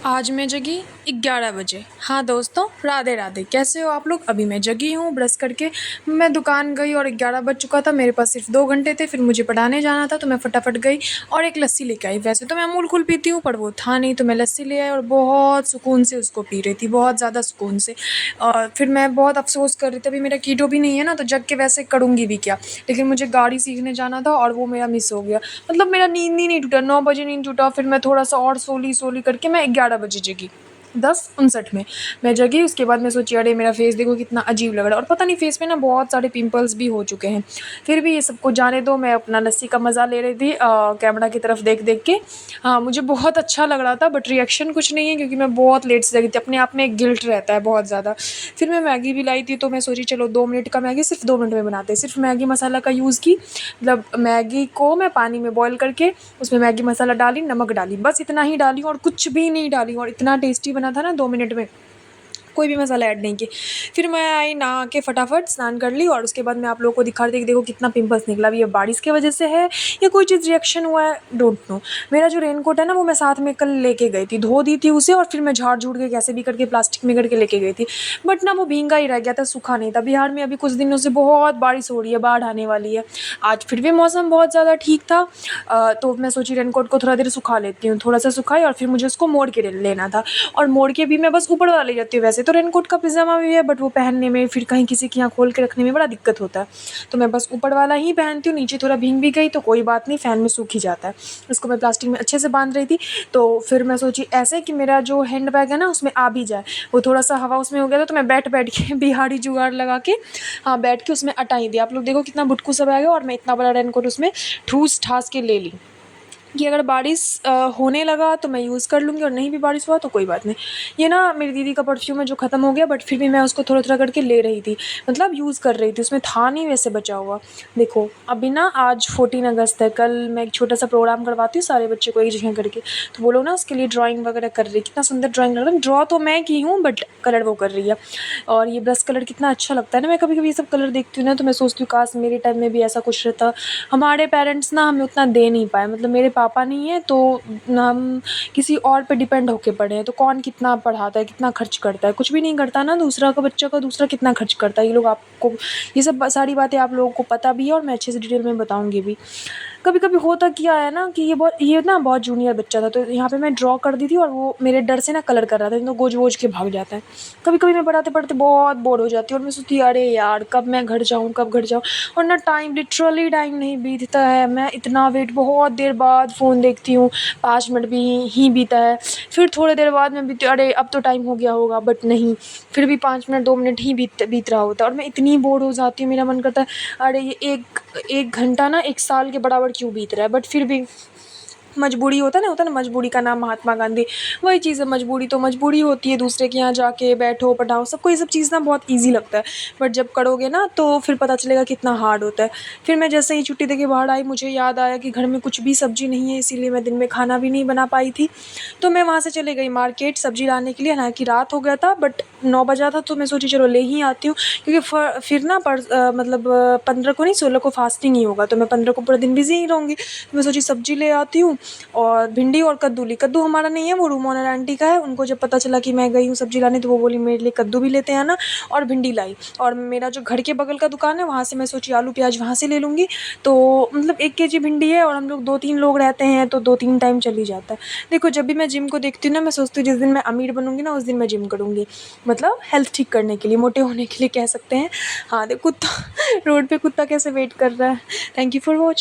आज मैं जगी 11 बजे। हाँ दोस्तों, राधे राधे। कैसे हो आप लोग? अभी मैं जगी हूँ ब्रश करके। मैं दुकान गई और 11 बज चुका था। मेरे पास सिर्फ 2 घंटे थे, फिर मुझे पढ़ाने जाना था तो मैं फटाफट गई और एक लस्सी लेके आई। वैसे तो मैं अमूल कूल पीती हूँ पर वो था नहीं, तो मैं लस्सी ले आई और बहुत सुकून से उसको पी रही थी, बहुत ज़्यादा सुकून से। और फिर मैं बहुत अफसोस कर रही थी, अभी मेरा कीटो भी नहीं है ना, तो जग के वैसे करूँगी भी क्या। लेकिन मुझे गाड़ी सीखने जाना था और वो मेरा मिस हो गया। मतलब मेरा नींद ही नहीं टूटा, 9 बजे नींद टूटा। फिर मैं थोड़ा सा और सोली करके मैं 11 बजे जगी, 10:59 में मैं जगी। उसके बाद मैं सोची अरे मेरा फेस देखो कितना अजीब लग रहा है, और पता नहीं फेस पे ना बहुत सारे पिंपल्स भी हो चुके हैं। फिर भी ये सबको जाने दो, मैं अपना लस्सी का मज़ा ले रही थी कैमरा की तरफ देख के। हाँ, मुझे बहुत अच्छा लग रहा था, बट रिएक्शन कुछ नहीं है क्योंकि मैं बहुत लेट से जगी थी। अपने आप में एक गिल्ट रहता है बहुत ज़्यादा। फिर मैं मैगी भी लाई थी, तो मैं सोची चलो 2 मिनट का मैगी सिर्फ 2 मिनट में बनाते हैं। सिर्फ मैगी मसाला का यूज़ की, मतलब मैगी को मैं पानी में बॉयल करके उसमें मैगी मसाला डाली, नमक डाली, बस इतना ही डाली और कुछ भी नहीं डाली। और इतना टेस्टी बना था ना 2 मिनट में, कोई भी मसाला ऐड नहीं किए। फिर मैं आई, नहा के फटाफट स्नान कर ली और उसके बाद मैं आप लोगों को दिखा रही थी कि देखो कितना पिंपल्स निकला। अभी ये बारिश की वजह से है या कोई चीज़ रिएक्शन हुआ है, डोंट नो। मेरा जो रेनकोट है ना वो मैं साथ में कल लेके गई थी, धो दी थी उसे और फिर मैं झाड़ झूड़ के कैसे भी करके प्लास्टिक में करके लेके गई थी। बट ना वो भींगा ही रह गया था, सूखा नहीं था। बिहार में अभी कुछ दिनों से बहुत बारिश हो रही है, बाढ़ आने वाली है। आज फिर भी मौसम बहुत ज़्यादा ठीक था, तो मैं सोची रेनकोट को थोड़ा देर सुखा लेती हूँ। थोड़ा सा सुखाई और फिर मुझे उसको मोड़ के लेना था, और मोड़ के भी मैं बस ऊपर वाला ले जाती हूँ। वैसे तो रेनकोट का पिजामा भी है, बट वो पहनने में फिर कहीं किसी के यहाँ खोल के रखने में बड़ा दिक्कत होता है, तो मैं बस ऊपर वाला ही पहनती हूँ। नीचे थोड़ा भींग भी गई तो कोई बात नहीं, फ़ैन में सूख ही जाता है। इसको मैं प्लास्टिक में अच्छे से बांध रही थी, तो फिर मैं सोची ऐसे कि मेरा जो हैंड बैग है ना उसमें आ भी जाए। वो थोड़ा सा हवा उसमें हो गया था, तो मैं बैठ के बिहारी जुगाड़ लगा के, हाँ, बैठ के उसमें अटाई दिया। आप लोग देखो कितना बुटकू सा बैग है, और मैं इतना बड़ा रेनकोट उसमें ठूस ठास के ले ली कि अगर बारिश होने लगा तो मैं यूज़ कर लूँगी, और नहीं भी बारिश हुआ तो कोई बात नहीं। ये ना मेरी दीदी का परफ्यूम है जो ख़त्म हो गया, बट फिर भी मैं उसको थोड़ा-थोड़ा करके ले रही थी, मतलब यूज़ कर रही थी। उसमें था नहीं वैसे बचा हुआ। देखो अभी ना आज 14 अगस्त है, कल मैं एक छोटा-सा प्रोग्राम करवाती हूँ सारे बच्चे को एक जगह करके, तो वो लोग ना उसके लिए ड्राइंग वगैरह कर रही है। कितना सुंदर ड्राइंग लग रहा है। ड्रॉ तो मैं की हूँ बट कलर वो कर रही है। और ये ब्रश कलर कितना अच्छा लगता है ना। मैं कभी-कभी ये सब कलर देखती हूँ ना तो मैं सोचती हूँ काश मेरे टाइम में भी ऐसा कुछ रहता। हमारे पेरेंट्स ना हमें उतना दे नहीं पाए, मतलब मेरे पापा नहीं है तो हम किसी और पे डिपेंड होके पड़े हैं। तो कौन कितना पढ़ाता है, कितना खर्च करता है? कुछ भी नहीं करता ना, दूसरा का बच्चा का दूसरा कितना खर्च करता है। ये लोग आपको ये सब सारी बातें आप लोगों को पता भी है, और मैं अच्छे से डिटेल में बताऊँगी भी। कभी-कभी होता क्या है ना कि ये ना बहुत जूनियर बच्चा था, तो यहाँ पे मैं ड्रॉ कर दी थी और वो मेरे डर से ना कलर कर रहा था, तो गोज-वोज के भाग जाता है। कभी-कभी मैं पढ़ाते-पढ़ाते बहुत बोर हो जाती हूँ और मैं सोचती हूँ अरे यार कब मैं घर जाऊँ, कब घर जाऊँ? और ना टाइम, लिटरली टाइम नहीं बीतता है। मैं इतना वेट, बहुत देर बाद फ़ोन देखती हूँ, 5 मिनट भी ही बीता है। फिर थोड़ी देर बाद मैं बीती अरे अब तो टाइम हो गया होगा, बट नहीं, फिर भी 5 मिनट 2 मिनट ही बीत रहा होता है, और मैं इतनी बोर हो जाती हूँ। मेरा मन करता है अरे ये 1 घंटा ना 1 साल के बराबर क्यों बीत रहा है? बट फिर भी मजबूरी होता है ना, मजबूरी का नाम महात्मा गांधी। वही चीज़ है, मजबूरी तो मजबूरी होती है। दूसरे के यहाँ जाके बैठो, पढ़ाओ, सबको ये सब चीज़ ना बहुत ईज़ी लगता है, बट जब करोगे ना तो फिर पता चलेगा कितना हार्ड होता है। फिर मैं जैसे ही छुट्टी देके बाहर आई, मुझे याद आया कि घर में कुछ भी सब्ज़ी नहीं है, इसीलिए मैं दिन में खाना भी नहीं बना पाई थी। तो मैं वहाँ से चली गई मार्केट सब्ज़ी लाने के लिए। हालाँकि रात हो गया था बट 9 बजा था, तो मैं सोची चलो ले ही आती हूँ, क्योंकि फिर ना मतलब 15 को नहीं 16 को फास्टिंग ही होगा, तो मैं 15 को पूरा दिन बिज़ी ही रहूँगी। तो मैं सोची सब्ज़ी ले आती हूँ, और भिंडी और कद्दू ली। कद्दू हमारा नहीं है, वो रूम ओनर आंटी का है। उनको जब पता चला कि मैं गई हूँ सब्ज़ी लाने, तो वो बोली मेरे लिए कद्दू भी लेते आना, और भिंडी लाई। और मेरा जो घर के बगल का दुकान है वहाँ से मैं सोची आलू प्याज वहाँ से ले लूँगी। तो मतलब 1 केजी भिंडी है, और हम लोग 2-3 लोग रहते हैं, तो 2-3 टाइम चल ही जाता है। देखो जब भी मैं जिम को देखती हूँ ना, मैं सोचती हूँ जिस दिन मैं अमीर बनूँगी ना उस दिन मैं जिम करूँगी, मतलब हेल्थ ठीक करने के लिए, मोटे होने के लिए कह सकते हैं। हाँ, देखो कुत्ता रोड पे कुत्ता कैसे वेट कर रहा है। Thank you for watching.